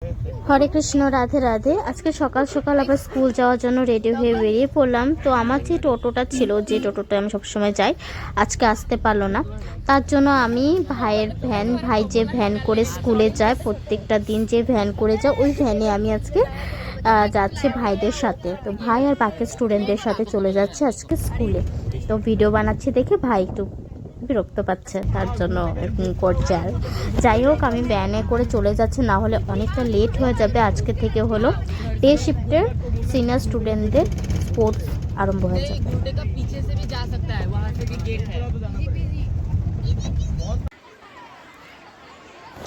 হরে কৃষ্ণ, রাধে রাধে। আজকে সকাল সকাল আবার স্কুল যাওয়ার জন্য রেডি হয়ে বেরিয়ে পড়লাম। তো আমার যে টোটোটা ছিল, যে টোটোটা আমি সবসময় যাই, আজকে আসতে পারলো না। তার জন্য আমি ভাইয়ের ভ্যান, ভাই যে ভ্যান করে স্কুলে যায়, প্রত্যেকটা দিন যে ভ্যান করে যায়, ওই ভ্যানে আমি আজকে যাচ্ছি ভাইদের সাথে। তো ভাই আর বাকি স্টুডেন্টদের সাথে চলে যাচ্ছে আজকে স্কুলে। তো ভিডিও বানাচ্ছি দেখে ভাই একটু বিরক্ত পাচ্ছে, তার জন্য এরকম করছে। আর যাই হোক, আমি ভ্যানে করে চলে যাচ্ছি, না হলে অনেকটা লেট হয়ে যাবে। আজকে থেকে হলো ডে শিফটের সিনিয়র স্টুডেন্টদের স্পোর্টস আরম্ভ হয়ে যাবে।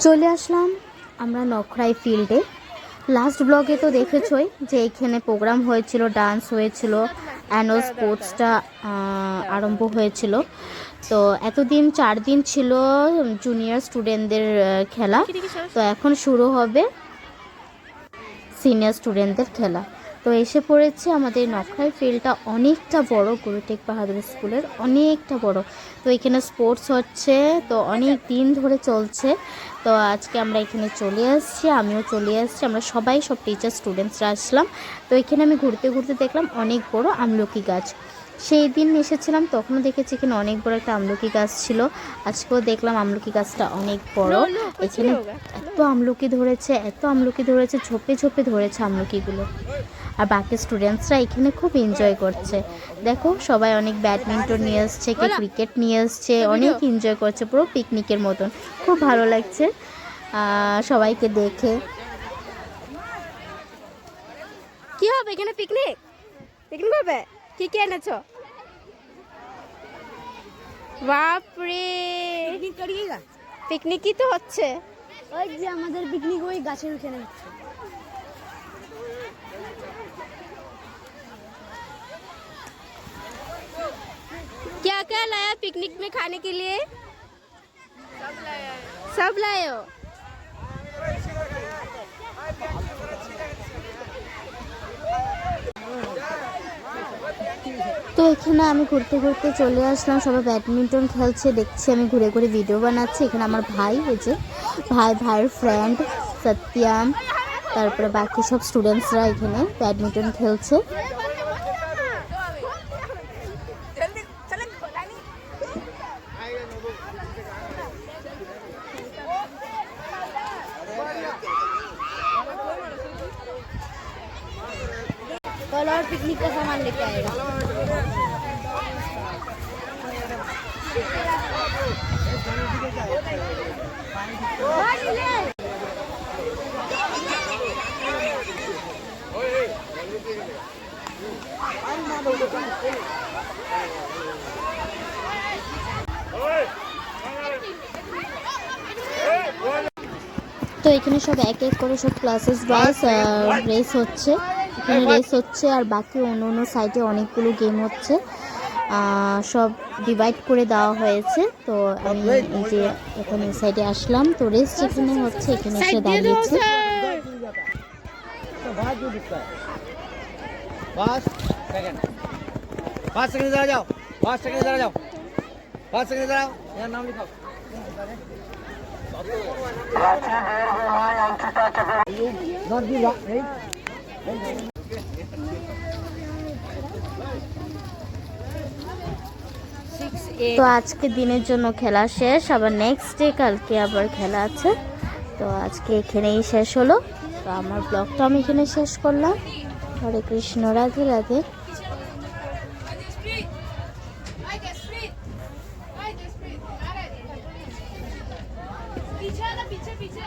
চলে আসলাম আমরা নখরাই ফিল্ডে। লাস্ট ব্লগে তো দেখেছই যে এখানে প্রোগ্রাম হয়েছিল, ডান্স হয়েছিল, অ্যানুয়াল স্পোর্টসটা আরম্ভ হয়েছিল। তো এতদিন 4 দিন ছিল জুনিয়র স্টুডেন্টদের খেলা, তো এখন শুরু হবে সিনিয়র স্টুডেন্টদের খেলা। তো এসে পড়েছে আমাদের নখরাই ফিল্ডটা, অনেকটা বড়, গুরু টেগ বাহাদুর স্কুলের অনেকটা বড়। তো এখানে স্পোর্টস হচ্ছে, তো অনেক দিন ধরে চলছে। তো আজকে আমরা এখানে চলে আসছি, আমিও চলে আসছি, আমরা সবাই, সব টিচার স্টুডেন্টসরা আসলাম। তো এখানে আমি ঘুরতে ঘুরতে দেখলাম অনেক বড় আমলকি গাছ। সেই দিন এসেছিলাম তখনও দেখেছি এখানে অনেক বড় একটা আমলকি গাছ ছিল। আজকেও দেখলাম আমলকি গাছটা অনেক বড়। এখানে এত আমলকি ধরেছে, এত আমলকি ধরেছে, ঝোপে ঝোপে ধরেছে আমলকিগুলো। আর বাকি স্টুডেন্টসরা এখানে খুব এনজয় করছে। দেখো, সবাই অনেক ব্যাডমিন্টন নিয়ে আসছে, কেউ ক্রিকেট নিয়ে আসছে, অনেক এনজয় করছে, পুরো পিকনিকের মতন। খুব ভালো লাগছে সবাইকে দেখে। কি হবে এখানে? পিকনিক পিকনিক হবে? কি কি এনেছো? বাপরে, পিকনিক করিয়েগা? পিকনিকই তো হচ্ছে। ওই যে আমাদের পিকনিক ওই গাছের ওখানে হচ্ছে। क्या क्या लाया पिकनिक में खाने के लिए? सब लाए हो? তো এখানে আমি ঘুরতে ঘুরতে চলে আসলাম, সবাই ব্যাডমিন্টন খেলছে দেখছি, আমি ঘুরে ঘুরে ভিডিও বানাচ্ছি। এখানে আমার ভাই, এই যে ভাইয়ের ফ্রেন্ড সত্যম, তারপরে বাকি সব স্টুডেন্টসরা এখানে ব্যাডমিন্টন খেলছে। कल और पिकनिक का सामान लेके आएगा। তো এখানে সব এক এক করে সব ক্লাসেস ওয়াইজ রেস হচ্ছে, এখানে রেস হচ্ছে। আর বাকি অন্য অন্য সাইডে অনেকগুলো গেম হচ্ছে, সব ডিভাইড করে দেওয়া হয়েছে। তো আমি এই যে এখানে সাইডে আসলাম, তো রেস যেখানে হচ্ছে এখানে এসে দাঁড়িয়েছে। তো আজকে দিনের জন্য খেলা শেষ, আবার নেক্সট ডে কালকে আবার খেলা আছে। তো আজকে এখানেই শেষ হলো। তো আমার ব্লগটা আমি এখানে শেষ করলাম। হরে কৃষ্ণ, রাধে রাধে। पीछे पीछे पीछे